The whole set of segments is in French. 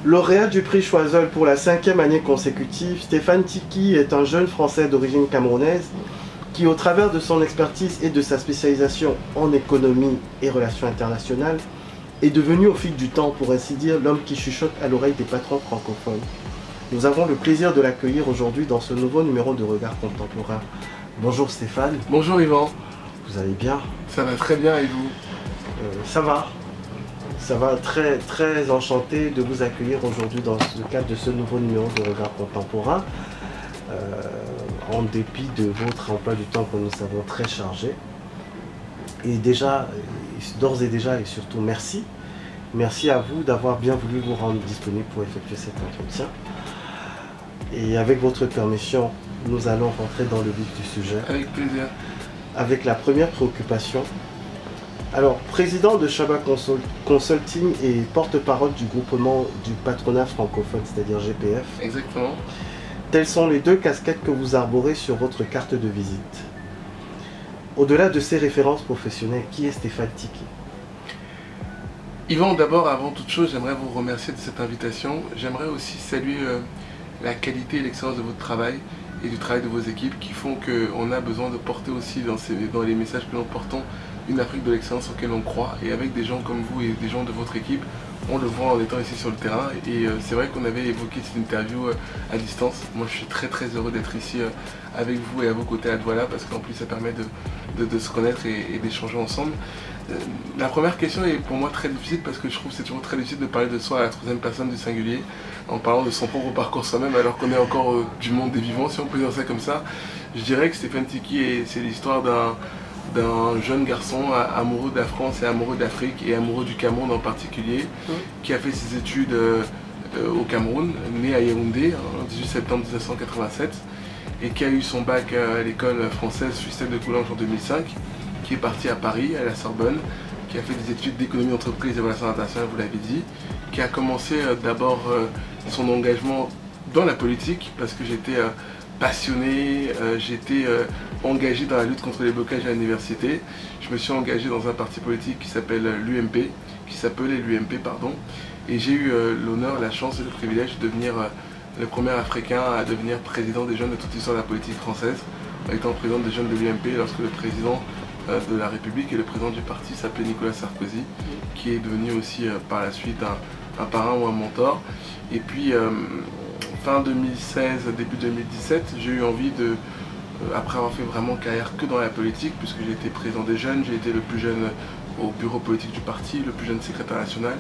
Lauréat du prix Choiseul pour la 5e année consécutive, Stéphane Tiki est un jeune Français d'origine camerounaise qui, au travers de son expertise et de sa spécialisation en économie et relations internationales, est devenu au fil du temps, pour ainsi dire, l'homme qui chuchote à l'oreille des patrons francophones. Nous avons le plaisir de l'accueillir aujourd'hui dans ce nouveau numéro de Regard Contemporain. Bonjour Stéphane. Bonjour Yvan. Vous allez bien? Ça va très bien et vous? Ça va. Ça va, très enchanté de vous accueillir aujourd'hui dans le cadre de ce nouveau numéro de Regard Contemporain. En dépit de votre emploi du temps que nous savons très chargé. Et déjà, d'ores et déjà, et surtout merci. Merci à vous d'avoir bien voulu vous rendre disponible pour effectuer cet entretien. Et avec votre permission, nous allons rentrer dans le vif du sujet. Avec plaisir. Avec la première préoccupation. Alors, président de Shabak Consulting et porte-parole du groupement du patronat francophone, c'est-à-dire GPF. Exactement. Telles sont les deux casquettes que vous arborez sur votre carte de visite. Au-delà de ces références professionnelles, qui est Stéphane Tiki? Yvan, d'abord, avant toute chose, j'aimerais vous remercier de cette invitation. J'aimerais aussi saluer la qualité et l'excellence de votre travail et du travail de vos équipes qui font qu'on a besoin de porter aussi dans les messages que nous portons une Afrique de l'excellence auquel on croit. Et avec des gens comme vous et des gens de votre équipe, on le voit en étant ici sur le terrain. Et c'est vrai qu'on avait évoqué cette interview à distance. Moi, je suis très heureux d'être ici avec vous et à vos côtés à Douala parce qu'en plus, ça permet de se connaître et d'échanger ensemble. La première question est pour moi très difficile parce que je trouve que c'est toujours très difficile de parler de soi à la troisième personne du singulier en parlant de son propre parcours soi-même alors qu'on est encore du monde des vivants, si on peut dire ça comme ça. Je dirais que Stéphane Tiki, c'est l'histoire d'un jeune garçon amoureux de la France et amoureux d'Afrique et amoureux du Cameroun en particulier, qui a fait ses études au Cameroun, né à Yaoundé en 18 septembre 1987 et qui a eu son bac à l'école française Suisse de Coulanges en 2005, qui est parti à Paris, à la Sorbonne, qui a fait des études d'économie d'entreprise et relations internationales, vous l'avez dit, qui a commencé d'abord son engagement dans la politique parce que j'étais passionné, j'étais engagé dans la lutte contre les blocages à l'université. Je me suis engagé dans un parti politique qui s'appelait l'UMP, et j'ai eu l'honneur, la chance et le privilège de devenir le premier Africain à devenir président des jeunes de toute l'histoire de la politique française, en étant président des jeunes de l'UMP lorsque le président de la République et le président du parti s'appelait Nicolas Sarkozy, qui est devenu aussi par la suite un parrain ou un mentor. Et puis fin 2016, début 2017, j'ai eu envie après avoir fait vraiment carrière que dans la politique, puisque j'ai été président des jeunes, j'ai été le plus jeune au bureau politique du parti, le plus jeune secrétaire national,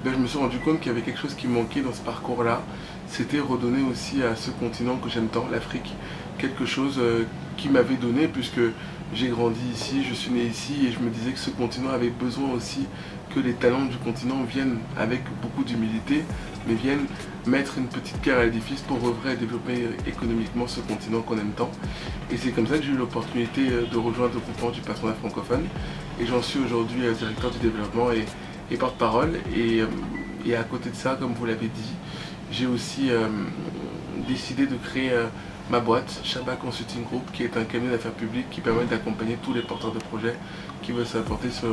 je me suis rendu compte qu'il y avait quelque chose qui manquait dans ce parcours-là. C'était redonner aussi à ce continent que j'aime tant, l'Afrique, quelque chose qui m'avait donné, puisque j'ai grandi ici, je suis né ici, et je me disais que ce continent avait besoin aussi que les talents du continent viennent avec beaucoup d'humilité, mais viennent mettre une petite pierre à l'édifice pour œuvrer à développer économiquement ce continent qu'on aime tant. Et c'est comme ça que j'ai eu l'opportunité de rejoindre le groupement du patronat francophone, et j'en suis aujourd'hui directeur du développement et porte-parole. Et à côté de ça, comme vous l'avez dit, j'ai aussi décidé de créer ma boîte, Shabak Consulting Group, qui est un cabinet d'affaires publiques qui permet d'accompagner tous les porteurs de projets qui veulent s'apporter sur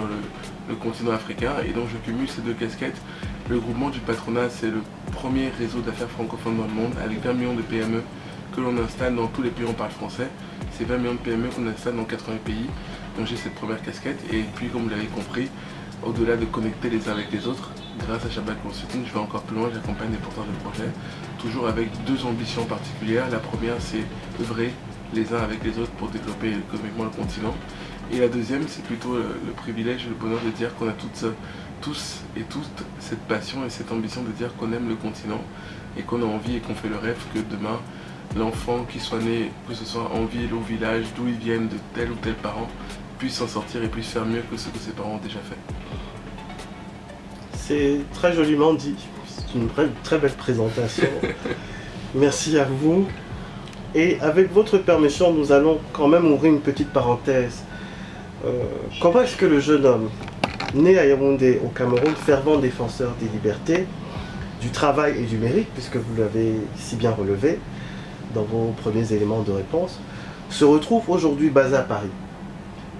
le continent africain. Et donc je cumule ces deux casquettes. Le groupement du patronat, c'est le premier réseau d'affaires francophones dans le monde, avec 20 millions de PME que l'on installe dans tous les pays où on parle français. C'est 20 millions de PME qu'on installe dans 80 pays. Donc j'ai cette première casquette. Et puis comme vous l'avez compris, au-delà de connecter les uns avec les autres, grâce à Shabak Consulting, je vais encore plus loin, j'accompagne les porteurs de projets, toujours avec deux ambitions particulières. La première, c'est œuvrer les uns avec les autres pour développer économiquement le continent. Et la deuxième, c'est plutôt le privilège et le bonheur de dire qu'on a tous et toutes cette passion et cette ambition de dire qu'on aime le continent et qu'on a envie et qu'on fait le rêve que demain, l'enfant qui soit né, que ce soit en ville, au village, d'où ils viennent, de tel ou tel parent, puisse s'en sortir et puisse faire mieux que ce que ses parents ont déjà fait. C'est très joliment dit. C'est une très belle présentation. Merci à vous. Et avec votre permission, nous allons quand même ouvrir une petite parenthèse. Comment est-ce que le jeune homme, né à Yaoundé, au Cameroun, fervent défenseur des libertés, du travail et du mérite, puisque vous l'avez si bien relevé dans vos premiers éléments de réponse, se retrouve aujourd'hui basé à Paris,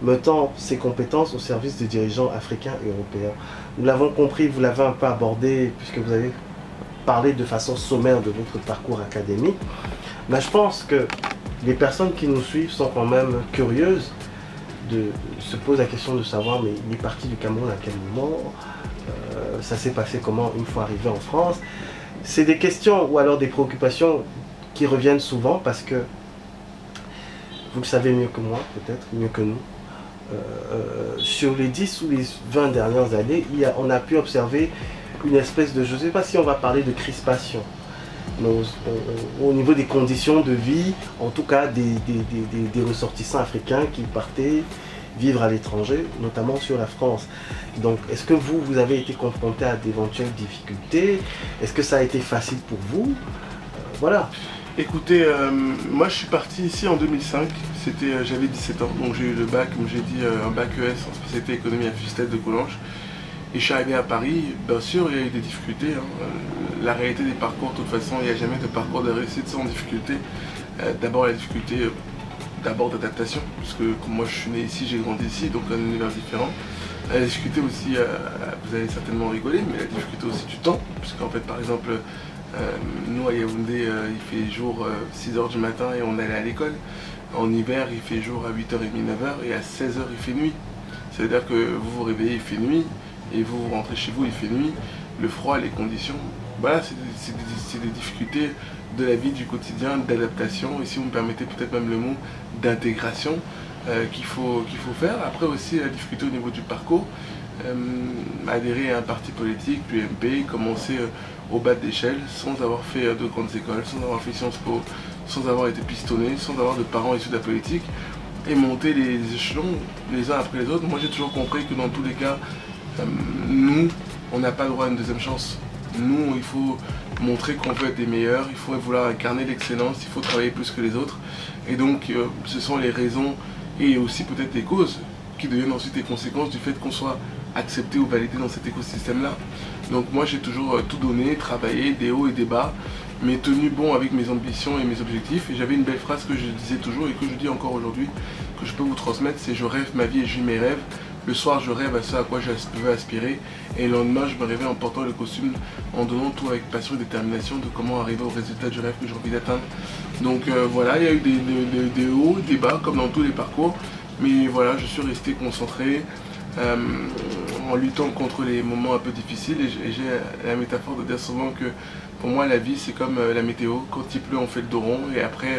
mettant ses compétences au service des dirigeants africains et européens? Nous l'avons compris, vous l'avez un peu abordé, puisque vous avez parler de façon sommaire de votre parcours académique. Mais je pense que les personnes qui nous suivent sont quand même curieuses se posent la question de savoir, mais il est parti du Cameroun à quel moment, ça s'est passé comment une fois arrivé en France. C'est des questions ou alors des préoccupations qui reviennent souvent parce que vous le savez mieux que moi, peut-être mieux que nous. Sur les 10 ou les 20 dernières années, on a pu observer une espèce de, je ne sais pas si on va parler de crispation, mais au niveau des conditions de vie, en tout cas des ressortissants africains qui partaient vivre à l'étranger, notamment sur la France. Donc, est-ce que vous avez été confronté à d'éventuelles difficultés? Est-ce que ça a été facile pour vous? Voilà. Écoutez, moi je suis parti ici en 2005, j'avais 17 ans, donc j'ai eu le bac, comme j'ai dit, un bac ES en spécialité économie à Fustel de Collonges. Et je suis arrivé à Paris, bien sûr il y a eu des difficultés, hein. La réalité des parcours, de toute façon, il n'y a jamais de parcours de réussite sans difficulté. D'abord la difficulté d'adaptation, puisque comme moi je suis né ici, j'ai grandi ici, donc un univers différent. La difficulté aussi, vous allez certainement rigoler, mais la difficulté aussi du temps, puisqu'en fait par exemple, nous à Yaoundé, il fait jour 6h du matin et on allait à l'école. En hiver, il fait jour à 8h30, 9h et à 16h, il fait nuit. C'est-à-dire que vous vous réveillez, il fait nuit, et vous rentrez chez vous, il fait nuit. Le froid, les conditions, voilà, c'est des difficultés de la vie du quotidien, d'adaptation, et si vous me permettez peut-être même le mot d'intégration qu'il faut faire. Après aussi, la difficulté au niveau du parcours, adhérer à un parti politique, l'UMP, commencer au bas de l'échelle, sans avoir fait de grandes écoles, sans avoir fait Sciences Po, sans avoir été pistonné, sans avoir de parents issus de la politique, et monter les échelons les uns après les autres. Moi j'ai toujours compris que dans tous les cas, nous, on n'a pas le droit à une deuxième chance. Nous, il faut montrer qu'on veut être des meilleurs, il faut vouloir incarner l'excellence, il faut travailler plus que les autres. Et donc, ce sont les raisons et aussi peut-être les causes qui deviennent ensuite les conséquences du fait qu'on soit accepté ou validé dans cet écosystème-là. Donc moi, j'ai toujours tout donné, travaillé, des hauts et des bas, mais tenu bon avec mes ambitions et mes objectifs. Et j'avais une belle phrase que je disais toujours et que je dis encore aujourd'hui, que je peux vous transmettre, c'est « je rêve ma vie et je vis mes rêves ». Le soir, je rêve à ce à quoi je pouvais aspirer, et le lendemain, je me réveille en portant le costume, en donnant tout avec passion et détermination de comment arriver au résultat du rêve que j'ai envie d'atteindre. Donc voilà, il y a eu des hauts, des bas, comme dans tous les parcours, mais voilà, je suis resté concentré en luttant contre les moments un peu difficiles, et j'ai la métaphore de dire souvent que pour moi, la vie, c'est comme la météo. Quand il pleut, on fait le dos rond, et après,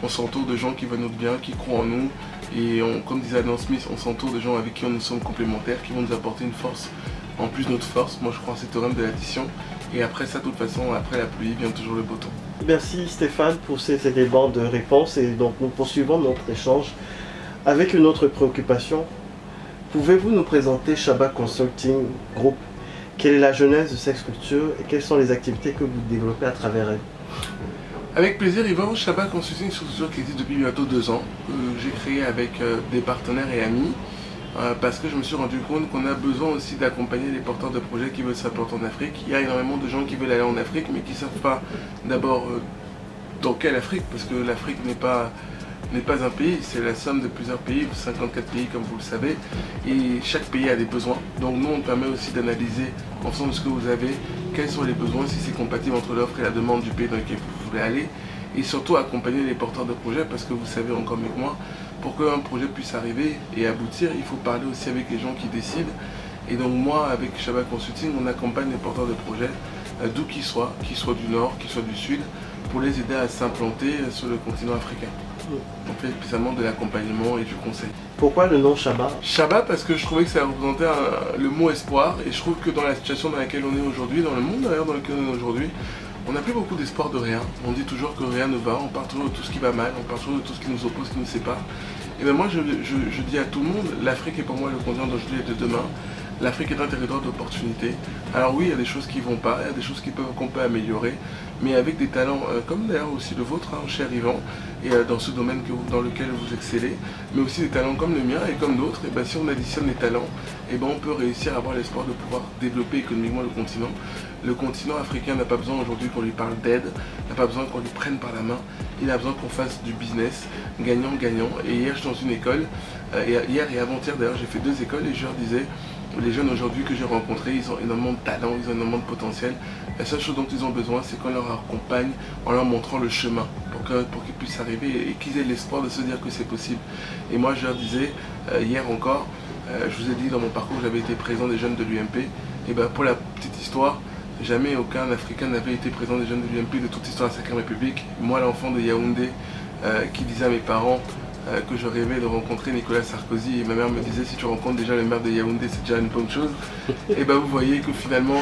on s'entoure de gens qui veulent notre bien, qui croient en nous. Et comme disait Adam Smith, on s'entoure de gens avec qui nous sommes complémentaires, qui vont nous apporter une force en plus de notre force. Moi je crois en ce théorème de l'addition. Et après ça, de toute façon, après la pluie vient toujours le beau temps. Merci Stéphane pour ces éléments de réponse. Et donc nous poursuivons notre échange avec une autre préoccupation. Pouvez-vous nous présenter Chaba Consulting Group? Quelle est la genèse de cette structure et quelles sont les activités que vous développez à travers elle? Avec plaisir, Yvan. Chaba Consulting, c'est une structure qui existe depuis bientôt 2 ans, que j'ai créée avec des partenaires et amis, parce que je me suis rendu compte qu'on a besoin aussi d'accompagner les porteurs de projets qui veulent s'implanter en Afrique. Il y a énormément de gens qui veulent aller en Afrique, mais qui ne savent pas d'abord dans quelle Afrique, parce que l'Afrique n'est pas un pays, c'est la somme de plusieurs pays, 54 pays comme vous le savez, et chaque pays a des besoins. Donc nous, on permet aussi d'analyser, en fonction de ce que vous avez, quels sont les besoins, si c'est compatible entre l'offre et la demande du pays dans lequel vous voulez aller, et surtout accompagner les porteurs de projets, parce que vous savez encore mieux que moi, pour qu'un projet puisse arriver et aboutir, il faut parler aussi avec les gens qui décident. Et donc moi, avec Chaba Consulting, on accompagne les porteurs de projets, d'où qu'ils soient du nord, qu'ils soient du sud, pour les aider à s'implanter sur le continent africain. On fait spécialement de l'accompagnement et du conseil. Pourquoi le nom Chaba? Chaba parce que je trouvais que ça représentait le mot espoir, et je trouve que dans la situation dans laquelle on est aujourd'hui, dans le monde d'ailleurs dans lequel on est aujourd'hui, on n'a plus beaucoup d'espoir de rien. On dit toujours que rien ne va, on parle toujours de tout ce qui va mal, on parle toujours de tout ce qui nous oppose, qui nous sépare. Et bien moi je dis à tout le monde, l'Afrique est pour moi le continent d'aujourd'hui et de demain. L'Afrique est un territoire d'opportunités. Alors oui, il y a des choses qui ne vont pas, il y a des choses qu'on peut améliorer, mais avec des talents, comme d'ailleurs aussi le vôtre, hein, cher Yvan, et dans ce domaine dans lequel vous excellez, mais aussi des talents comme le mien et comme d'autres, et ben, si on additionne les talents, et ben, on peut réussir à avoir l'espoir de pouvoir développer économiquement le continent. Le continent africain n'a pas besoin aujourd'hui qu'on lui parle d'aide, n'a pas besoin qu'on lui prenne par la main, il a besoin qu'on fasse du business, gagnant-gagnant. Et hier, je suis dans une école, hier et avant-hier d'ailleurs, j'ai fait 2 écoles, et je leur disais, les jeunes aujourd'hui que j'ai rencontrés, ils ont énormément de talent, ils ont énormément de potentiel. La seule chose dont ils ont besoin, c'est qu'on leur accompagne en leur montrant le chemin pour qu'ils puissent arriver et qu'ils aient l'espoir de se dire que c'est possible. Et moi, je leur disais, hier encore, je vous ai dit dans mon parcours que j'avais été président des jeunes de l'UMP. Et ben pour la petite histoire, jamais aucun Africain n'avait été président des jeunes de l'UMP de toute l'histoire de la 5e République. Moi, l'enfant de Yaoundé, qui disait à mes parents que je rêvais de rencontrer Nicolas Sarkozy, et ma mère me disait si tu rencontres déjà le maire de Yaoundé, c'est déjà une bonne chose. Et ben vous voyez que finalement,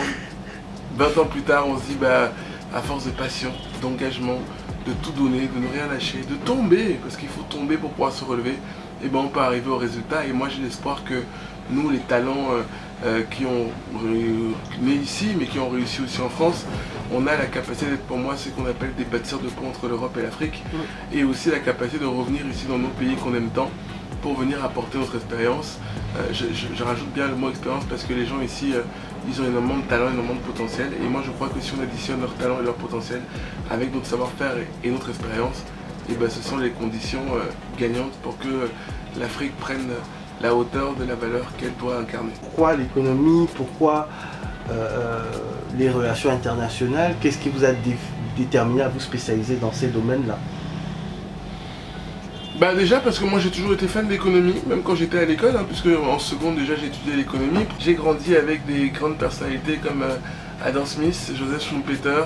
20 ans plus tard, on se dit à force de passion, d'engagement, de tout donner, de ne rien lâcher, de tomber, parce qu'il faut tomber pour pouvoir se relever, et ben on peut arriver au résultat. Et moi j'ai l'espoir que nous, les talents qui ont né ici, mais qui ont réussi aussi en France, on a la capacité d'être pour moi ce qu'on appelle des bâtisseurs de ponts entre l'Europe et l'Afrique, et aussi la capacité de revenir ici dans nos pays qu'on aime tant pour venir apporter notre expérience. Je rajoute bien le mot expérience parce que les gens ici, ils ont énormément de talent, énormément de potentiel, et moi je crois que si on additionne leur talent et leur potentiel avec notre savoir-faire et notre expérience, et ben ce sont les conditions gagnantes pour que l'Afrique prenne la hauteur de la valeur qu'elle doit incarner. Pourquoi l'économie? Pourquoi les relations internationales? Qu'est-ce qui vous a déterminé à vous spécialiser dans ces domaines-là? Déjà parce que moi j'ai toujours été fan d'économie, même quand j'étais à l'école, puisque en seconde déjà j'ai étudié l'économie. J'ai grandi avec des grandes personnalités comme Adam Smith, Joseph Schumpeter,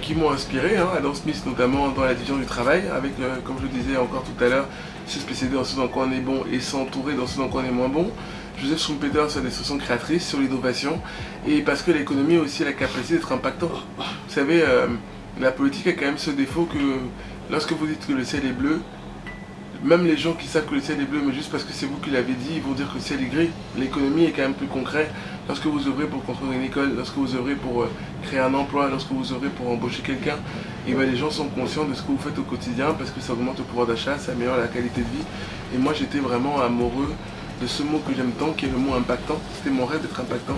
qui m'ont inspiré. Adam Smith notamment dans la division du travail, avec, comme je le disais encore tout à l'heure, se spécialiser dans ce dans quoi on est bon et s'entourer dans ce dans quoi on est moins bon. Joseph Schumpeter sur des solutions créatrices, sur l'innovation, et parce que l'économie a aussi la capacité d'être impactante. Vous savez, la politique a quand même ce défaut que lorsque vous dites que le ciel est bleu, même les gens qui savent que le ciel est bleu, mais juste parce que c'est vous qui l'avez dit, ils vont dire que le ciel est gris. L'économie est quand même plus concret. Lorsque vous œuvrez pour construire une école, lorsque vous œuvrez pour créer un emploi, lorsque vous œuvrez pour embaucher quelqu'un, et les gens sont conscients de ce que vous faites au quotidien parce que ça augmente le pouvoir d'achat, ça améliore la qualité de vie. Et moi j'étais vraiment amoureux de ce mot que j'aime tant, qui est le mot impactant. C'était mon rêve d'être impactant.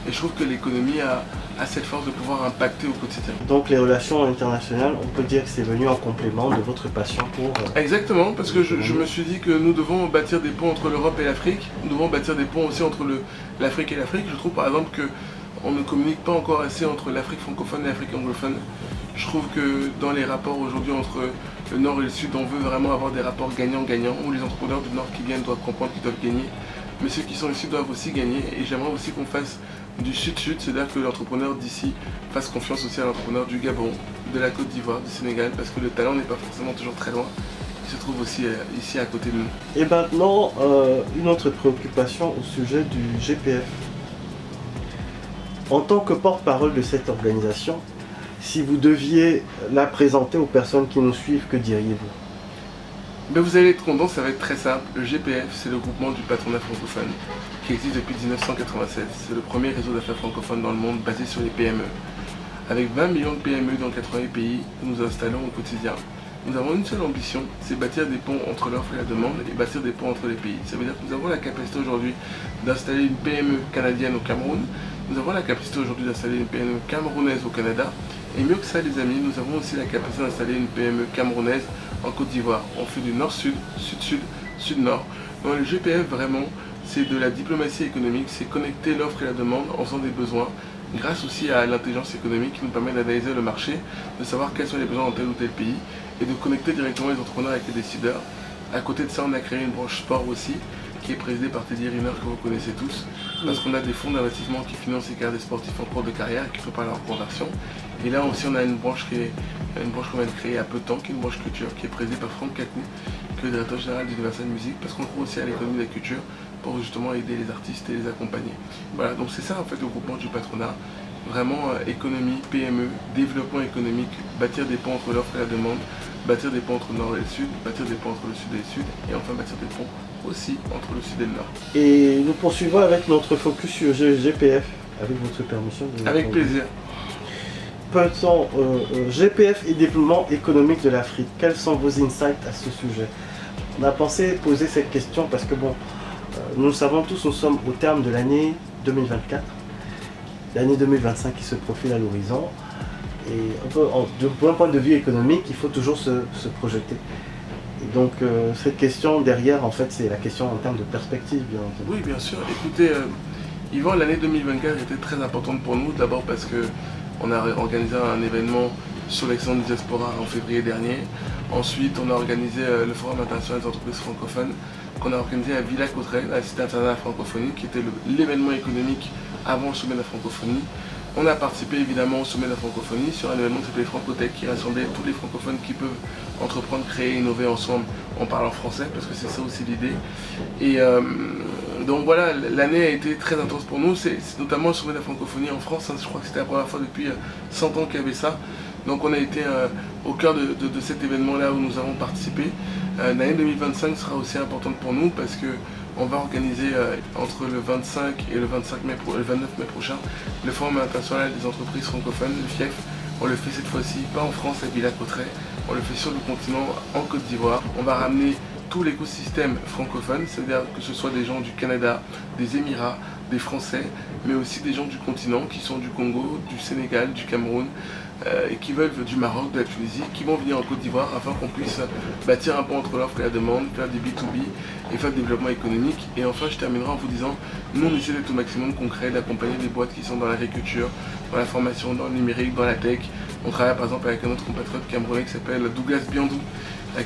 Et je trouve que l'économie a cette force de pouvoir impacter au quotidien. Donc les relations internationales, on peut dire que c'est venu en complément de votre passion pour... Exactement, parce que je me suis dit que nous devons bâtir des ponts entre l'Europe et l'Afrique. Nous devons bâtir des ponts aussi entre l'Afrique et l'Afrique. Je trouve par exemple qu'on ne communique pas encore assez entre l'Afrique francophone et l'Afrique anglophone. Je trouve que dans les rapports aujourd'hui entre le Nord et le Sud, on veut vraiment avoir des rapports gagnant-gagnant, où les entrepreneurs du Nord qui viennent doivent comprendre qu'ils doivent gagner, mais ceux qui sont ici doivent aussi gagner. Et j'aimerais aussi qu'on fasse du Sud-Sud, c'est-à-dire que l'entrepreneur d'ici fasse confiance aussi à l'entrepreneur du Gabon, de la Côte d'Ivoire, du Sénégal, parce que le talent n'est pas forcément toujours très loin. Il se trouve aussi ici à côté de nous. Et maintenant, une autre préoccupation au sujet du GPF. En tant que porte-parole de cette organisation, si vous deviez la présenter aux personnes qui nous suivent, que diriez-vous? Vous allez être content, ça va être très simple. Le GPF, c'est le groupement du patronat francophone qui existe depuis 1987. C'est le premier réseau d'affaires francophones dans le monde basé sur les PME. Avec 20 millions de PME dans 80 pays que nous installons au quotidien, nous avons une seule ambition, c'est bâtir des ponts entre l'offre et la demande et bâtir des ponts entre les pays. Ça veut dire que nous avons la capacité aujourd'hui d'installer une PME canadienne au Cameroun. Nous avons la capacité aujourd'hui d'installer une PME camerounaise au Canada. Et mieux que ça les amis, nous avons aussi la capacité d'installer une PME camerounaise en Côte d'Ivoire. On fait du nord-sud, sud-sud, sud-nord. Donc le GPF vraiment, c'est de la diplomatie économique, c'est connecter l'offre et la demande en faisant des besoins, grâce aussi à l'intelligence économique qui nous permet d'analyser le marché, de savoir quels sont les besoins dans tel ou tel pays et de connecter directement les entrepreneurs avec les décideurs. À côté de ça, on a créé une branche sport aussi, qui est présidée par Teddy Riner, que vous connaissez tous, parce qu'on a des fonds d'investissement qui financent les carrières des sportifs en cours de carrière et qui préparent leur conversion. Et là aussi, on a une branche qu'on vient de créer il y a peu de temps, qui est une branche culture, qui est présidée par Franck Kakou, qui est le directeur général d'Universal Music, parce qu'on croit aussi à l'économie de la culture pour justement aider les artistes et les accompagner. Voilà, donc c'est ça en fait le groupement du patronat. Vraiment économie, PME, développement économique, bâtir des ponts entre l'offre et la demande, bâtir des ponts entre le nord et le sud, bâtir des ponts entre le sud et le sud, et enfin bâtir des ponts aussi entre le sud et le nord. Et nous poursuivons avec notre focus sur GPF, avec votre permission. Avec plaisir. Peut-on GPF et développement économique de l'Afrique, quels sont vos insights à ce sujet? On a pensé poser cette question parce que nous le savons tous, nous sommes au terme de l'année 2024, l'année 2025 qui se profile à l'horizon. Et d'un point de vue économique, il faut toujours se projeter. Et donc cette question derrière, en fait, c'est la question en termes de perspective, bien entendu. Oui, bien sûr. Écoutez, Yvan, l'année 2024 était très importante pour nous, d'abord parce qu'on a organisé un événement sur l'excellence de diaspora en février dernier. Ensuite, on a organisé le Forum international des entreprises francophones qu'on a organisé à Villers-Cotterêts, la Cité internationale de la francophonie, qui était l'événement économique avant le sommet de la francophonie. On a participé évidemment au sommet de la francophonie sur un événement qui s'appelait Francotech, qui rassemblait tous les francophones qui peuvent entreprendre, créer, innover ensemble en parlant français, parce que c'est ça aussi l'idée. Et donc voilà, l'année a été très intense pour nous, c'est notamment le sommet de la francophonie en France, hein, je crois que c'était la première fois depuis 100 ans qu'il y avait ça. Donc on a été au cœur de cet événement-là où nous avons participé. L'année 2025 sera aussi importante pour nous parce qu'on va organiser entre le 25 et le 29 mai prochain le Forum international des entreprises francophones, le FIEF. On le fait cette fois-ci pas en France à Villers-Cotterêts, on le fait sur le continent en Côte d'Ivoire. On va ramener tout l'écosystème francophone, c'est-à-dire que ce soit des gens du Canada, des Émirats, des Français, mais aussi des gens du continent qui sont du Congo, du Sénégal, du Cameroun, et qui veulent du Maroc, de la Tunisie, qui vont venir en Côte d'Ivoire afin qu'on puisse bâtir un pont entre l'offre et la demande, faire des B2B et faire du développement économique. Et enfin, je terminerai en vous disant, nous on essaie d'être au maximum concret, d'accompagner des boîtes qui sont dans l'agriculture, dans la formation, dans le numérique, dans la tech. On travaille par exemple avec un autre compatriote camerounais qui s'appelle Douglas Biandou,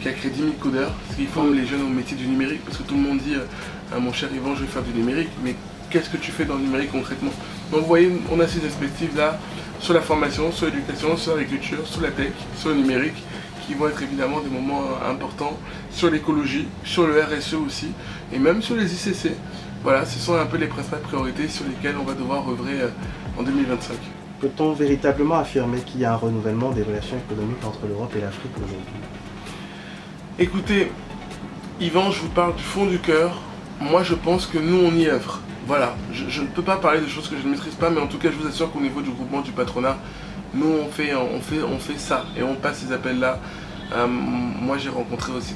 qui a créé 10 000 codeurs, ce qui forme les jeunes au métier du numérique, parce que tout le monde dit mon cher Yvan, je vais faire du numérique, mais qu'est-ce que tu fais dans le numérique concrètement? Donc vous voyez, on a ces perspectives là sur la formation, sur l'éducation, sur l'agriculture, sur la tech, sur le numérique, qui vont être évidemment des moments importants, sur l'écologie, sur le RSE aussi, et même sur les ICC. Voilà, ce sont un peu les principales priorités sur lesquelles on va devoir œuvrer en 2025. Peut-on véritablement affirmer qu'il y a un renouvellement des relations économiques entre l'Europe et l'Afrique aujourd'hui? Écoutez, Yvan, je vous parle du fond du cœur. Moi, je pense que nous, on y œuvre. Voilà, je ne peux pas parler de choses que je ne maîtrise pas, mais en tout cas, je vous assure qu'au niveau du groupement du patronat, nous, on fait ça et on passe ces appels-là. Moi, j'ai rencontré aussi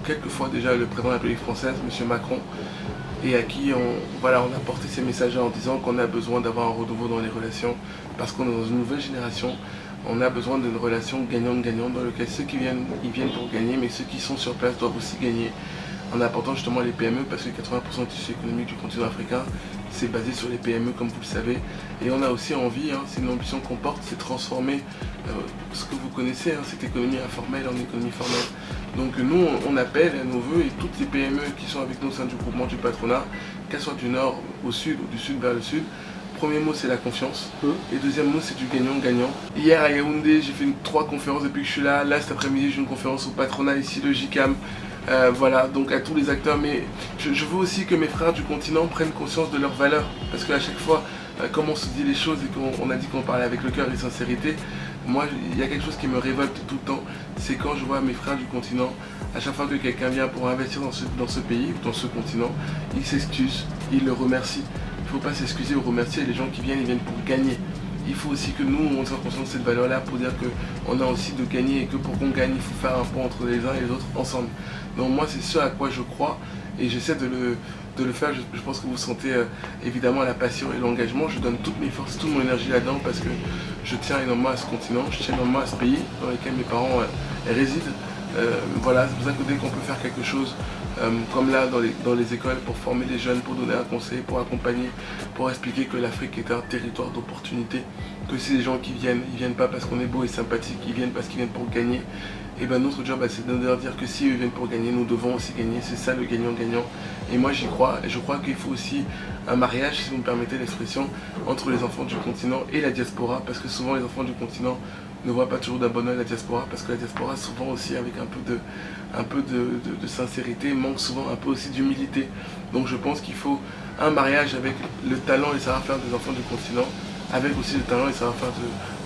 quelques fois déjà le président de la République française, M. Macron, et à qui on a porté ces messages en disant qu'on a besoin d'avoir un renouveau dans les relations, parce qu'on est dans une nouvelle génération. On a besoin d'une relation gagnant-gagnant dans laquelle ceux qui viennent, ils viennent pour gagner, mais ceux qui sont sur place doivent aussi gagner. En apportant justement les PME, parce que 80% du tissu économique du continent africain, c'est basé sur les PME, comme vous le savez. Et on a aussi envie, c'est une ambition qu'on porte, c'est transformer ce que vous connaissez, cette économie informelle en économie formelle. Donc nous, on appelle à nos voeux, et toutes les PME qui sont avec nous au sein du groupement du patronat, qu'elles soient du nord au sud ou du sud vers le sud, premier mot c'est la confiance, et deuxième mot c'est du gagnant-gagnant. Hier à Yaoundé, j'ai fait 3 conférences depuis que je suis là. Là cet après-midi j'ai une conférence au patronat ici, le JICAM. Voilà, donc à tous les acteurs, mais je veux aussi que mes frères du continent prennent conscience de leurs valeurs, parce qu'à chaque fois, comme on se dit les choses et qu'on a dit qu'on parlait avec le cœur et sincérité, moi il y a quelque chose qui me révolte tout le temps, c'est quand je vois mes frères du continent, à chaque fois que quelqu'un vient pour investir dans ce pays, dans ce continent, il s'excuse, il le remercie. Il ne faut pas s'excuser ou remercier les gens qui viennent, ils viennent pour gagner. Il faut aussi que nous, on soit conscients de cette valeur-là pour dire qu'on a aussi de gagner et que pour qu'on gagne, il faut faire un pont entre les uns et les autres ensemble. Donc moi, c'est ce à quoi je crois et j'essaie de le faire. Je pense que vous sentez évidemment la passion et l'engagement. Je donne toutes mes forces, toute mon énergie là-dedans parce que je tiens énormément à ce continent, je tiens énormément à ce pays dans lequel mes parents résident. Voilà, c'est pour ça que dès qu'on peut faire quelque chose comme là dans les écoles pour former les jeunes, pour donner un conseil, pour accompagner, pour expliquer que l'Afrique est un territoire d'opportunité, que si les gens qui viennent, ils viennent pas parce qu'on est beau et sympathique, ils viennent parce qu'ils viennent pour gagner. Et bien notre job c'est de leur dire que si eux viennent pour gagner, nous devons aussi gagner, c'est ça le gagnant-gagnant. Et moi j'y crois, et je crois qu'il faut aussi un mariage, si vous me permettez l'expression, entre les enfants du continent et la diaspora, parce que souvent les enfants du continent ne voient pas toujours d'un bon oeil la diaspora, parce que la diaspora souvent aussi avec un peu de sincérité manque souvent un peu aussi d'humilité. Donc je pense qu'il faut un mariage avec le talent et le savoir-faire des enfants du continent, avec aussi le talent et le savoir-faire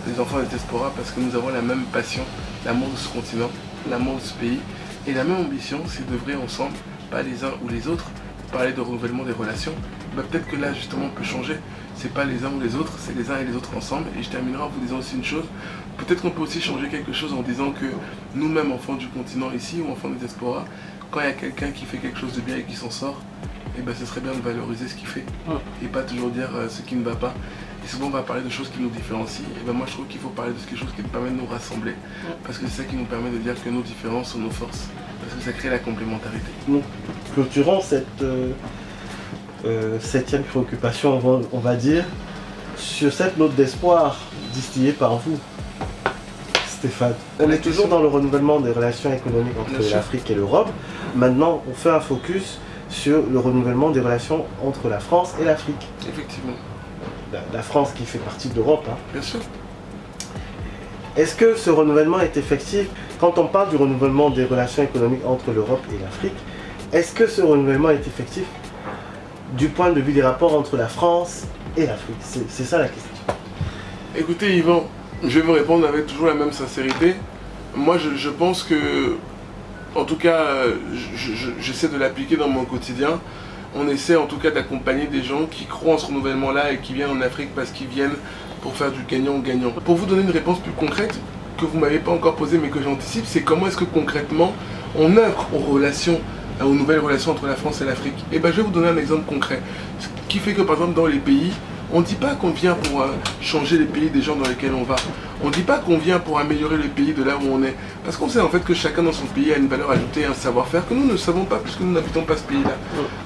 des enfants de la diaspora, parce que nous avons la même passion, l'amour de ce continent, l'amour de ce pays, et la même ambition, c'est d'œuvrer ensemble, pas les uns ou les autres, parler de renouvellement des relations. Peut-être que là justement on peut changer, c'est pas les uns ou les autres, c'est les uns et les autres ensemble. Et je terminerai en vous disant aussi une chose, peut-être qu'on peut aussi changer quelque chose en disant que nous-mêmes, enfants du continent ici, ou enfants de diaspora, quand il y a quelqu'un qui fait quelque chose de bien et qui s'en sort, et ben ce serait bien de valoriser ce qu'il fait, et pas toujours dire ce qui ne va pas. Et souvent on va parler de choses qui nous différencient, et ben moi je trouve qu'il faut parler de quelque chose qui nous permet de nous rassembler, parce que c'est ça qui nous permet de dire que nos différences sont nos forces, parce que ça crée la complémentarité. Nous clôturons cette septième préoccupation, on va dire, sur cette note d'espoir distillée par vous, Stéphane. On est toujours dans le renouvellement des relations économiques entre l'Afrique et l'Europe. Maintenant, on fait un focus sur le renouvellement des relations entre la France et l'Afrique. Effectivement. La France qui fait partie de l'Europe. Hein. Bien sûr. Est-ce que ce renouvellement est effectif? Quand on parle du renouvellement des relations économiques entre l'Europe et l'Afrique, est-ce que ce renouvellement est effectif du point de vue des rapports entre la France et l'Afrique? C'est ça la question. Écoutez Yvan, je vais vous répondre avec toujours la même sincérité. Moi je pense que, en tout cas, j'essaie de l'appliquer dans mon quotidien. On essaie en tout cas d'accompagner des gens qui croient en ce renouvellement-là et qui viennent en Afrique parce qu'ils viennent pour faire du gagnant-gagnant. Pour vous donner une réponse plus concrète, que vous ne m'avez pas encore posée mais que j'anticipe, c'est comment est-ce que concrètement on œuvre aux nouvelles relations entre la France et l'Afrique. Et bien je vais vous donner un exemple concret. Ce qui fait que par exemple dans les pays, on ne dit pas qu'on vient pour changer les pays des gens dans lesquels on va. On ne dit pas qu'on vient pour améliorer le pays de là où on est. Parce qu'on sait en fait que chacun dans son pays a une valeur ajoutée, un savoir-faire que nous ne savons pas puisque nous n'habitons pas ce pays-là.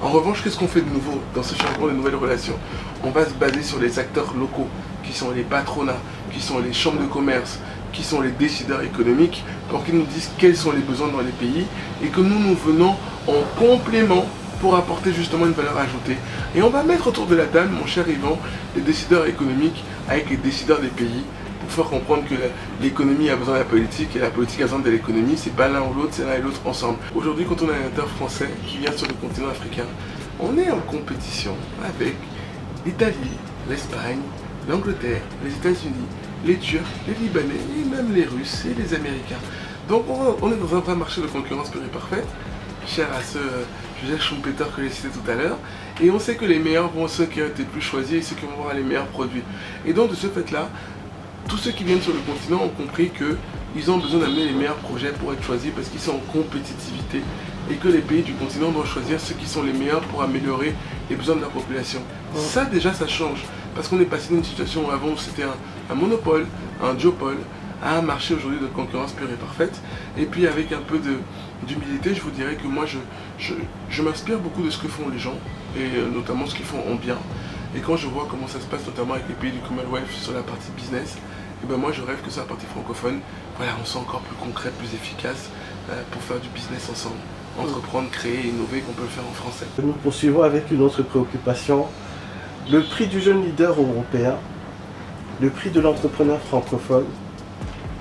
En revanche, qu'est-ce qu'on fait de nouveau dans ce changement des nouvelles relations? On va se baser sur les acteurs locaux, qui sont les patronats, qui sont les chambres de commerce, qui sont les décideurs économiques, pour qu'ils nous disent quels sont les besoins dans les pays et que nous venons en complément pour apporter justement une valeur ajoutée. Et on va mettre autour de la table, mon cher Yvan, les décideurs économiques avec les décideurs des pays pour faire comprendre que l'économie a besoin de la politique et la politique a besoin de l'économie. C'est pas l'un ou l'autre, c'est l'un et l'autre ensemble. Aujourd'hui, quand on a un acteur français qui vient sur le continent africain, on est en compétition avec l'Italie, l'Espagne, l'Angleterre, les États-Unis, les Turcs, les Libanais et même les Russes et les Américains. Donc on est dans un vrai marché de concurrence pure et parfaite, cher à ce Joseph Schumpeter que j'ai cité tout à l'heure, et on sait que les meilleurs vont ceux qui ont été plus choisis et ceux qui vont avoir les meilleurs produits. Et donc de ce fait-là, tous ceux qui viennent sur le continent ont compris qu'ils ont besoin d'amener les meilleurs projets pour être choisis parce qu'ils sont en compétitivité et que les pays du continent doivent choisir ceux qui sont les meilleurs pour améliorer les besoins de leur population. Ça déjà ça change parce qu'on est passé d'une situation où avant c'était un monopole, un duopole, à un marché aujourd'hui de concurrence pure et parfaite. Et puis avec un peu d'humilité, je vous dirais que moi je m'inspire beaucoup de ce que font les gens et notamment ce qu'ils font en bien. Et quand je vois comment ça se passe notamment avec les pays du Commonwealth sur la partie business, et ben moi je rêve que sur la partie francophone, voilà, on soit encore plus concret, plus efficace pour faire du business ensemble. Entreprendre, créer, innover, qu'on peut le faire en français. Nous poursuivons avec une autre préoccupation. Le prix du jeune leader européen, le prix de l'entrepreneur francophone,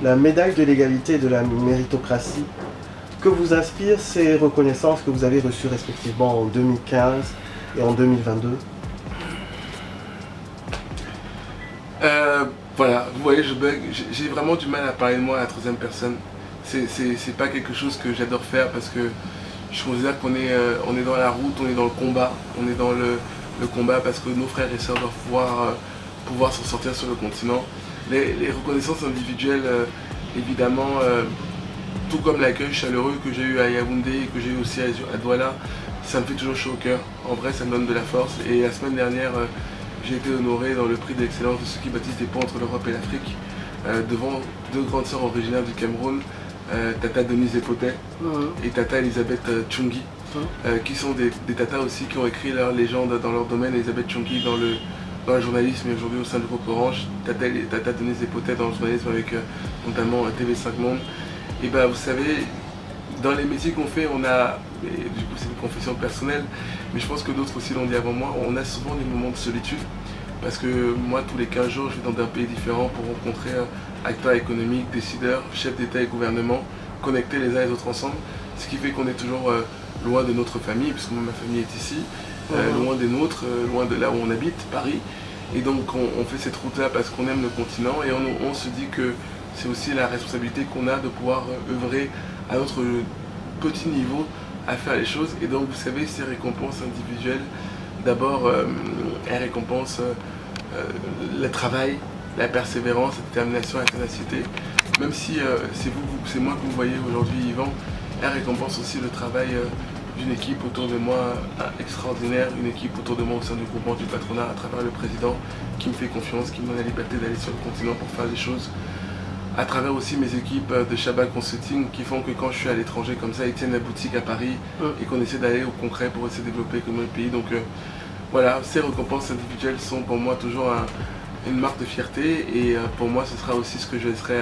la médaille de l'égalité et de la méritocratie. Que vous inspirent ces reconnaissances que vous avez reçues respectivement en 2015 et en 2022? Voilà, vous voyez, je bug. J'ai vraiment du mal à parler de moi à la troisième personne. C'est pas quelque chose que j'adore faire parce que je considère qu'on est, on est dans la route, on est dans le combat. On est dans le combat parce que nos frères et sœurs doivent pouvoir s'en sortir sur le continent. Les reconnaissances individuelles, évidemment, tout comme l'accueil chaleureux que j'ai eu à Yaoundé et que j'ai eu aussi à Douala, ça me fait toujours chaud au cœur. En vrai, ça me donne de la force. Et la semaine dernière, j'ai été honoré dans le prix d'excellence de ceux qui bâtissent des ponts entre l'Europe et l'Afrique, devant deux grandes sœurs originaires du Cameroun, Tata Denise Epotet et Tata Elisabeth Tchungi, qui sont des tatas aussi qui ont écrit leur légende dans leur domaine. Elisabeth Tchungi dans le journalisme et aujourd'hui au sein du groupe Orange, Tata Denise Epotet dans le journalisme avec notamment TV5 Monde. Et ben vous savez, dans les métiers qu'on fait, on a, et du coup c'est une confession personnelle, mais je pense que d'autres aussi l'ont dit avant moi, on a souvent des moments de solitude. Parce que moi, tous les 15 jours, je vais dans un pays différent pour rencontrer acteurs économiques, décideurs, chefs d'État et gouvernement, connecter les uns et les autres ensemble. Ce qui fait qu'on est toujours loin de notre famille, puisque moi, ma famille est ici, loin des nôtres, loin de là où on habite, Paris. Et donc on fait cette route-là parce qu'on aime le continent et on se dit que c'est aussi la responsabilité qu'on a de pouvoir œuvrer à notre petit niveau à faire les choses. Et donc vous savez, ces récompenses individuelles, d'abord elles récompensent le travail, la persévérance, la détermination, la ténacité. Même si c'est moi que vous voyez aujourd'hui, Yvan, elles récompensent aussi le travail d'une équipe autour de moi extraordinaire, une équipe autour de moi au sein du groupement du patronat à travers le président qui me fait confiance, qui me donne la liberté d'aller sur le continent pour faire les choses. À travers aussi mes équipes de Shabak Consulting qui font que quand je suis à l'étranger comme ça, ils tiennent la boutique à Paris et qu'on essaie d'aller au concret pour essayer de développer comme le pays. Donc voilà, ces récompenses individuelles sont pour moi toujours une marque de fierté et pour moi ce sera aussi ce que je laisserai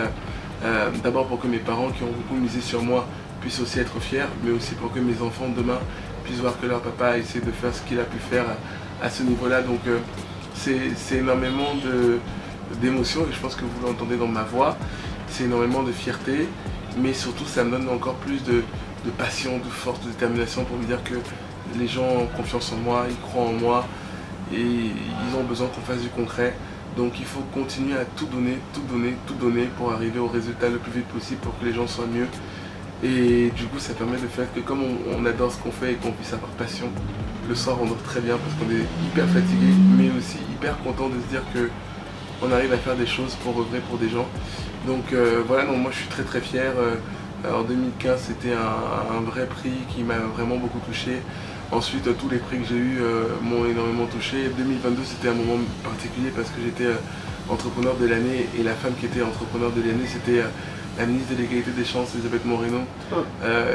d'abord pour que mes parents qui ont beaucoup misé sur moi puissent aussi être fiers, mais aussi pour que mes enfants demain puissent voir que leur papa a essayé de faire ce qu'il a pu faire à ce niveau-là. Donc c'est énormément d'émotions et je pense que vous l'entendez dans ma voix, c'est énormément de fierté, mais surtout ça me donne encore plus de passion, de force, de détermination pour me dire que les gens ont confiance en moi, ils croient en moi et ils ont besoin qu'on fasse du concret. Donc il faut continuer à tout donner, tout donner, tout donner pour arriver au résultat le plus vite possible pour que les gens soient mieux. Et du coup ça permet de faire que comme on adore ce qu'on fait et qu'on puisse avoir passion, le soir on dort très bien parce qu'on est hyper fatigué mais aussi hyper content de se dire que on arrive à faire des choses pour œuvrer pour des gens. Donc voilà, donc moi je suis très très fier. En 2015 c'était un vrai prix qui m'a vraiment beaucoup touché. Ensuite tous les prix que j'ai eus m'ont énormément touché. 2022 c'était un moment particulier parce que j'étais entrepreneur de l'année et la femme qui était entrepreneur de l'année c'était la ministre de l'égalité des chances, Elisabeth Moreno.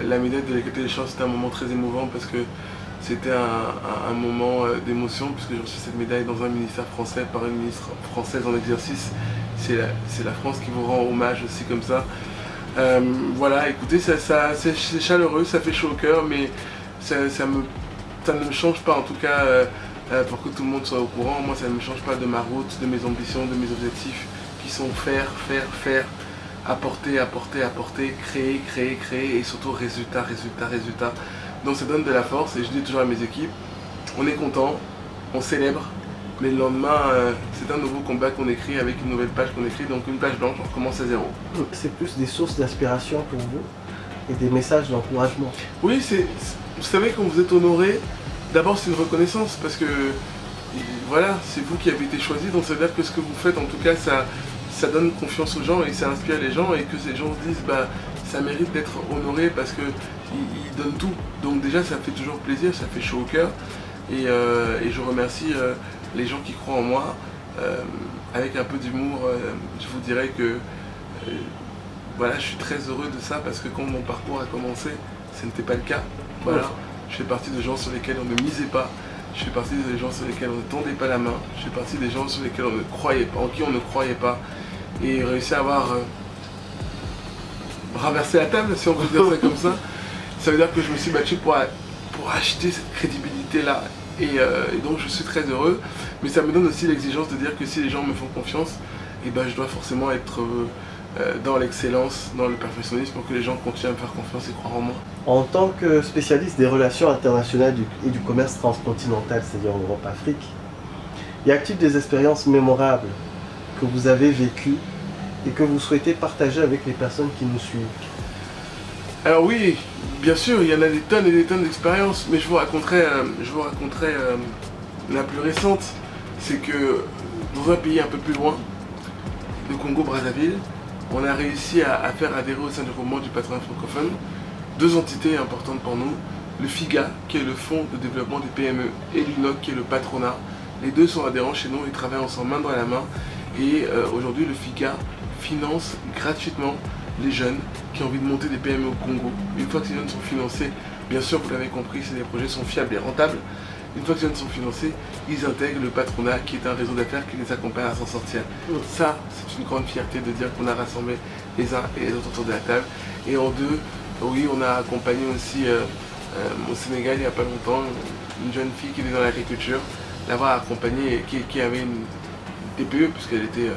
La médaille de l'égalité des chances c'était un moment très émouvant parce que c'était un moment d'émotion puisque j'ai reçu cette médaille dans un ministère français par une ministre française en exercice. C'est la France qui vous rend hommage aussi comme ça. Voilà, écoutez, c'est chaleureux, ça fait chaud au cœur, mais ça ne me change pas en tout cas pour que tout le monde soit au courant. Moi ça ne me change pas de ma route, de mes ambitions, de mes objectifs qui sont faire, apporter, créer et surtout résultat. Donc ça donne de la force et je dis toujours à mes équipes, on est content, on célèbre, mais le lendemain c'est un nouveau combat qu'on écrit avec une nouvelle page qu'on écrit, donc une page blanche, on recommence à zéro. C'est plus des sources d'inspiration pour vous et des messages d'encouragement. Oui, vous savez quand vous êtes honoré, d'abord c'est une reconnaissance parce que voilà, c'est vous qui avez été choisi, donc ça veut dire que ce que vous faites en tout cas ça donne confiance aux gens et ça inspire les gens et que ces gens se disent bah ça mérite d'être honoré parce qu'ils donnent tout. Donc déjà ça fait toujours plaisir, ça fait chaud au cœur et je remercie les gens qui croient en moi. Avec un peu d'humour, je vous dirais que voilà, je suis très heureux de ça parce que quand mon parcours a commencé, ce n'était pas le cas. Voilà, je fais partie de gens sur lesquels on ne misait pas. Je fais partie des gens sur lesquels on ne tendait pas la main. Je fais partie des gens sur lesquels on ne croyait pas, en qui on ne croyait pas. Et réussir à avoir renversé la table, si on peut dire ça comme ça veut dire que je me suis battu pour acheter cette crédibilité-là. Et donc je suis très heureux. Mais ça me donne aussi l'exigence de dire que si les gens me font confiance, et ben, je dois forcément être dans l'excellence, dans le perfectionnisme pour que les gens continuent à me faire confiance et croire en moi. En tant que spécialiste des relations internationales et du commerce transcontinental, c'est-à-dire Europe-Afrique, y a-t-il des expériences mémorables que vous avez vécues et que vous souhaitez partager avec les personnes qui nous suivent? Alors oui, bien sûr, il y en a des tonnes et des tonnes d'expériences, mais je vous raconterai la plus récente. C'est que dans un pays un peu plus loin, le Congo-Brazzaville, on a réussi à faire adhérer au sein du groupement du patronat francophone deux entités importantes pour nous, le FIGA, qui est le Fonds de développement des PME, et l'UNOC, qui est le patronat. Les deux sont adhérents chez nous, ils travaillent ensemble main dans la main, et aujourd'hui le FIGA finance gratuitement les jeunes qui ont envie de monter des PME au Congo. Une fois que ces jeunes sont financés, bien sûr, vous l'avez compris, si les projets sont fiables et rentables, une fois que ces jeunes sont financés, ils intègrent le patronat qui est un réseau d'affaires qui les accompagne à s'en sortir. Ça, c'est une grande fierté de dire qu'on a rassemblé les uns et les autres autour de la table. Et en deux, oui, on a accompagné aussi au Sénégal il n'y a pas longtemps une jeune fille qui était dans l'agriculture, l'avoir accompagnée, qui avait une TPE puisqu'elle était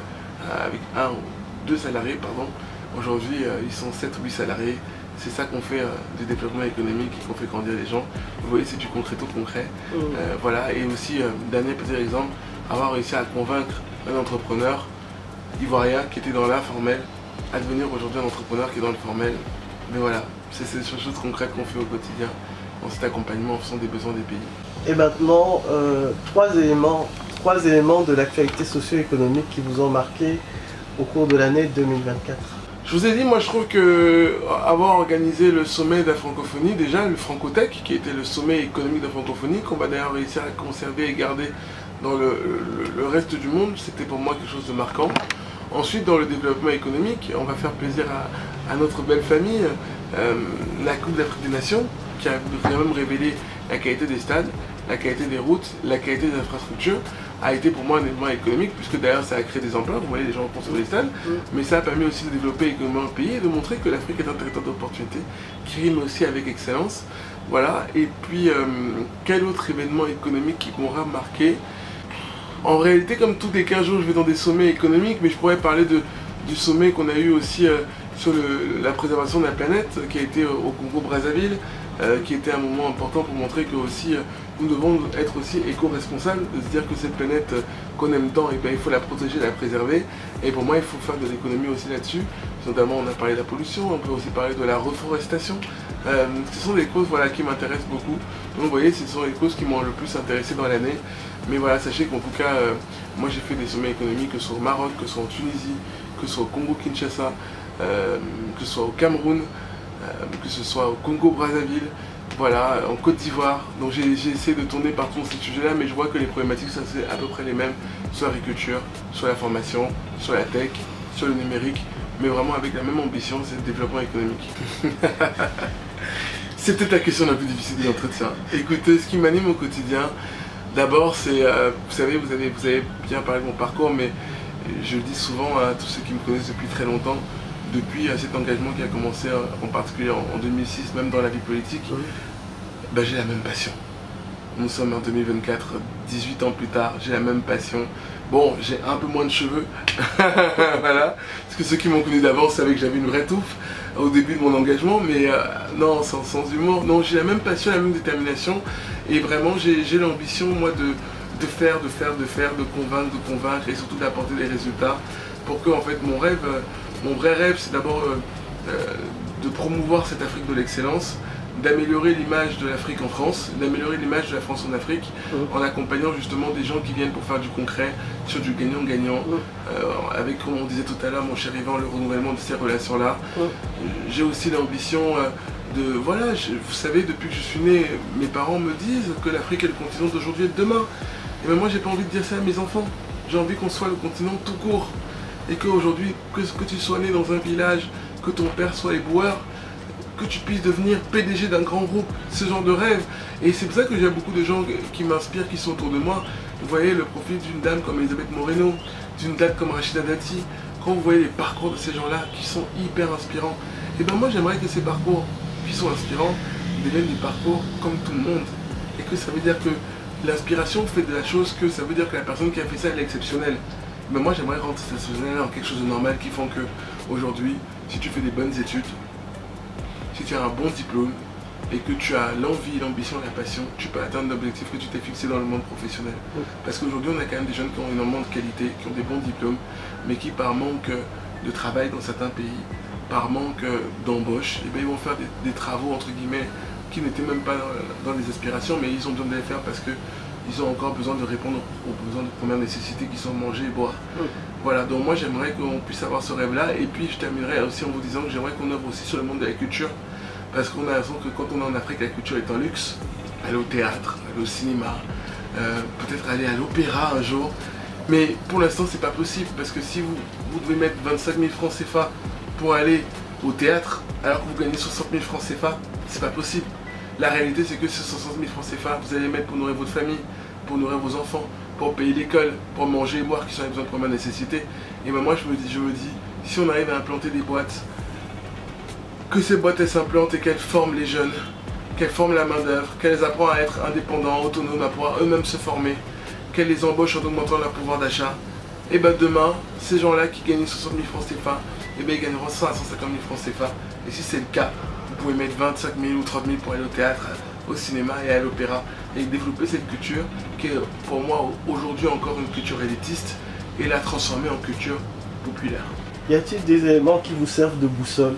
avec 1 ou 2 salariés, pardon. Aujourd'hui, ils sont 7 ou 8 salariés. C'est ça qu'on fait du développement économique et qu'on fait grandir les gens. Vous voyez, c'est du concret au concret. Voilà. Et aussi, dernier petit exemple, avoir réussi à convaincre un entrepreneur ivoirien qui était dans l'informel à devenir aujourd'hui un entrepreneur qui est dans le formel. Mais voilà, c'est ces choses concrètes qu'on fait au quotidien dans cet accompagnement en fonction des besoins des pays. Et maintenant, trois éléments de l'actualité socio-économique qui vous ont marqué au cours de l'année 2024. Je vous ai dit, moi je trouve que avoir organisé le sommet de la francophonie, déjà le Francotech, qui était le sommet économique de la francophonie, qu'on va d'ailleurs réussir à conserver et garder dans le reste du monde, c'était pour moi quelque chose de marquant. Ensuite, dans le développement économique, on va faire plaisir à notre belle famille, la Coupe d'Afrique des Nations, qui a quand même révélé la qualité des stades. la qualité des routes, la qualité des infrastructures a été pour moi un élément économique, puisque d'ailleurs ça a créé des emplois, vous voyez les gens construisent des stades, mais ça a permis aussi de développer économiquement le pays et de montrer que l'Afrique est un territoire d'opportunité qui rime aussi avec excellence. Voilà, et puis quel autre événement économique qui m'aura marqué? En réalité, comme tous les 15 jours, je vais dans des sommets économiques, mais je pourrais parler du sommet qu'on a eu aussi sur la préservation de la planète, qui a été au Congo-Brazzaville, qui était un moment important pour montrer que aussi, nous devons être aussi éco-responsables, de se dire que cette planète qu'on aime tant, et bien, il faut la protéger, la préserver. Et pour moi, il faut faire de l'économie aussi là-dessus. Notamment, on a parlé de la pollution, on peut aussi parler de la reforestation. Ce sont des causes qui m'intéressent beaucoup. Donc vous voyez, ce sont les causes qui m'ont le plus intéressé dans l'année. Mais voilà, sachez qu'en tout cas, moi j'ai fait des sommets économiques, que ce soit au Maroc, que ce soit en Tunisie, que ce soit au Congo-Kinshasa, que ce soit au Cameroun, que ce soit au Congo-Brazzaville, voilà, en Côte d'Ivoire. Donc j'ai essayé de tourner partout dans ces sujets-là, mais je vois que les problématiques, ça c'est à peu près les mêmes, sur l'agriculture, sur la formation, sur la tech, sur le numérique, mais vraiment avec la même ambition, c'est le développement économique. C'est peut-être la question la plus difficile de l'entretien. Écoutez, ce qui m'anime au quotidien, d'abord c'est, vous savez, vous avez bien parlé de mon parcours, mais je le dis souvent à tous ceux qui me connaissent depuis très longtemps, depuis cet engagement qui a commencé en particulier en 2006, même dans la vie politique, j'ai la même passion. Nous sommes en 2024, 18 ans plus tard, j'ai la même passion. Bon, j'ai un peu moins de cheveux, voilà, parce que ceux qui m'ont connu d'avant savaient que j'avais une vraie touffe au début de mon engagement, mais non, sans humour. Non, j'ai la même passion, la même détermination, et vraiment j'ai l'ambition, moi, de faire, de convaincre, et surtout d'apporter des résultats, pour que, en fait, mon vrai rêve, c'est d'abord de promouvoir cette Afrique de l'excellence, d'améliorer l'image de l'Afrique en France, d'améliorer l'image de la France en Afrique, en accompagnant justement des gens qui viennent pour faire du concret, sur du gagnant-gagnant, avec, comme on disait tout à l'heure, mon cher Yvan, le renouvellement de ces relations-là. J'ai aussi l'ambition voilà, vous savez, depuis que je suis né, mes parents me disent que l'Afrique est le continent d'aujourd'hui et de demain. Et bien moi, j'ai pas envie de dire ça à mes enfants. J'ai envie qu'on soit le continent tout court. Et qu'aujourd'hui, que tu sois né dans un village, que ton père soit éboueur, que tu puisses devenir PDG d'un grand groupe, ce genre de rêve. Et c'est pour ça que j'ai beaucoup de gens qui m'inspirent, qui sont autour de moi. Vous voyez le profil d'une dame comme Elisabeth Moreno, d'une dame comme Rachida Dati. Quand vous voyez les parcours de ces gens-là qui sont hyper inspirants, et bien moi j'aimerais que ces parcours qui sont inspirants deviennent des parcours comme tout le monde. Et que ça veut dire que l'inspiration fait de la chose que ça veut dire que la personne qui a fait ça, elle est exceptionnelle. Mais moi j'aimerais rendre cette exceptionnelle en quelque chose de normal qui font que aujourd'hui, si tu fais des bonnes études, si tu as un bon diplôme et que tu as l'envie, l'ambition et la passion, tu peux atteindre l'objectif que tu t'es fixé dans le monde professionnel. Parce qu'aujourd'hui, on a quand même des jeunes qui ont énormément de qualité, qui ont des bons diplômes, mais qui par manque de travail dans certains pays, par manque d'embauche, ils vont faire des travaux entre guillemets qui n'étaient même pas dans les aspirations, mais ils ont besoin de les faire parce qu'ils ont encore besoin de répondre aux besoins de première nécessité qui sont manger et boire. Voilà, donc moi j'aimerais qu'on puisse avoir ce rêve-là, et puis je terminerai aussi en vous disant que j'aimerais qu'on œuvre aussi sur le monde de la culture, parce qu'on a l'impression que quand on est en Afrique, la culture est un luxe. Aller au théâtre, aller au cinéma, peut-être aller à l'opéra un jour, mais pour l'instant c'est pas possible, parce que si vous devez mettre 25 000 francs CFA pour aller au théâtre, alors que vous gagnez 60 000 francs CFA, c'est pas possible. La réalité c'est que ces 60 000 francs CFA, vous allez les mettre pour nourrir votre famille, pour nourrir vos enfants, pour payer l'école, pour manger et boire, qui sont les besoins de première nécessité. Et ben moi je me dis, si on arrive à implanter des boîtes, que ces boîtes elles s'implantent et qu'elles forment les jeunes, qu'elles forment la main d'œuvre, qu'elles les apprennent à être indépendants, autonomes, à pouvoir eux-mêmes se former, qu'elles les embauchent en augmentant leur pouvoir d'achat, et ben demain, ces gens-là qui gagnent 60 000 francs CFA, et ben ils gagneront 100 à 150 000 francs CFA. Et si c'est le cas, vous pouvez mettre 25 000 ou 30 000 pour aller au théâtre, au cinéma et à l'opéra, et développer cette culture qui est pour moi aujourd'hui encore une culture élitiste, et la transformer en culture populaire. Y a-t-il des éléments qui vous servent de boussole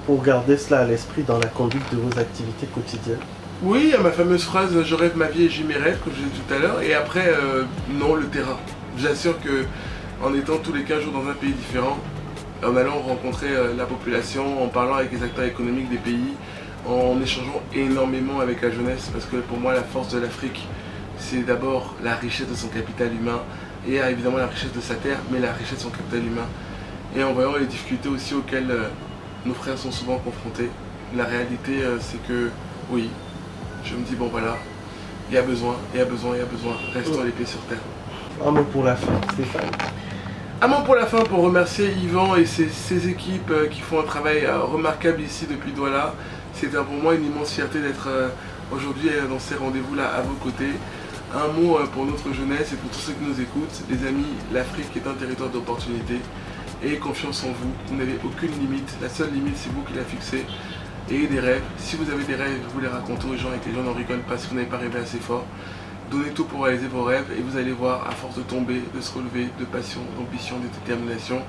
pour garder cela à l'esprit dans la conduite de vos activités quotidiennes? Oui, il y a ma fameuse phrase « je rêve ma vie et j'y mes rêves » comme je l'ai dit tout à l'heure, et après, non, le terrain. J'assure que en étant tous les 15 jours dans un pays différent, en allant rencontrer la population, en parlant avec les acteurs économiques des pays, en échangeant énormément avec la jeunesse, parce que pour moi la force de l'Afrique, c'est d'abord la richesse de son capital humain, et évidemment la richesse de sa terre, mais la richesse de son capital humain. Et en voyant les difficultés aussi auxquelles nos frères sont souvent confrontés, la réalité c'est que, oui, je me dis bon voilà, Il y a besoin, il y a besoin, il y a besoin. Restons les pieds sur terre. Un mot pour la fin, Stéphane. Un mot pour la fin pour remercier Yvan et ses équipes qui font un travail remarquable ici depuis Douala. C'est pour moi une immense fierté d'être aujourd'hui dans ces rendez-vous-là à vos côtés. Un mot pour notre jeunesse et pour tous ceux qui nous écoutent. Les amis, l'Afrique est un territoire d'opportunités. Ayez confiance en vous, vous n'avez aucune limite. La seule limite, c'est vous qui la fixez. Ayez des rêves. Si vous avez des rêves, vous les racontez aux gens et que les gens n'en rigolent pas si vous n'avez pas rêvé assez fort. Donnez tout pour réaliser vos rêves et vous allez voir, à force de tomber, de se relever, de passion, d'ambition, de détermination,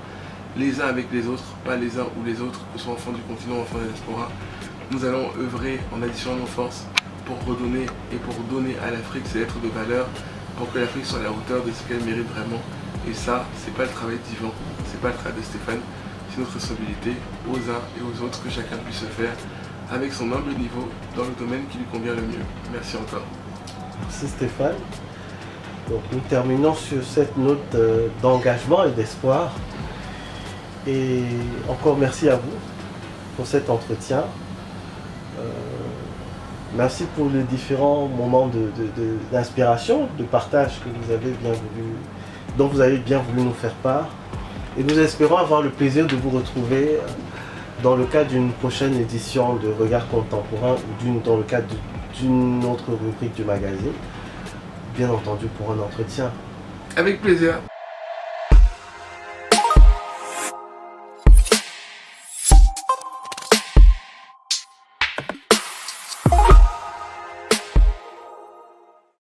les uns avec les autres, pas les uns ou les autres, que ce soit enfants du continent ou enfants de la diaspora, nous allons œuvrer en additionnant nos forces pour redonner et pour donner à l'Afrique ses lettres de valeur, pour que l'Afrique soit à la hauteur de ce qu'elle mérite vraiment. Et ça, c'est pas le travail d'Yvan, c'est pas le travail de Stéphane, c'est notre responsabilité aux uns et aux autres que chacun puisse se faire avec son humble niveau dans le domaine qui lui convient le mieux. Merci encore. Merci Stéphane. Donc nous terminons sur cette note d'engagement et d'espoir. Et encore merci à vous pour cet entretien. Merci pour les différents moments d'inspiration, de partage que vous avez dont vous avez bien voulu nous faire part. Et nous espérons avoir le plaisir de vous retrouver dans le cadre d'une prochaine édition de Regard Contemporain ou dans le cadre d'une autre rubrique du magazine, bien entendu pour un entretien. Avec plaisir.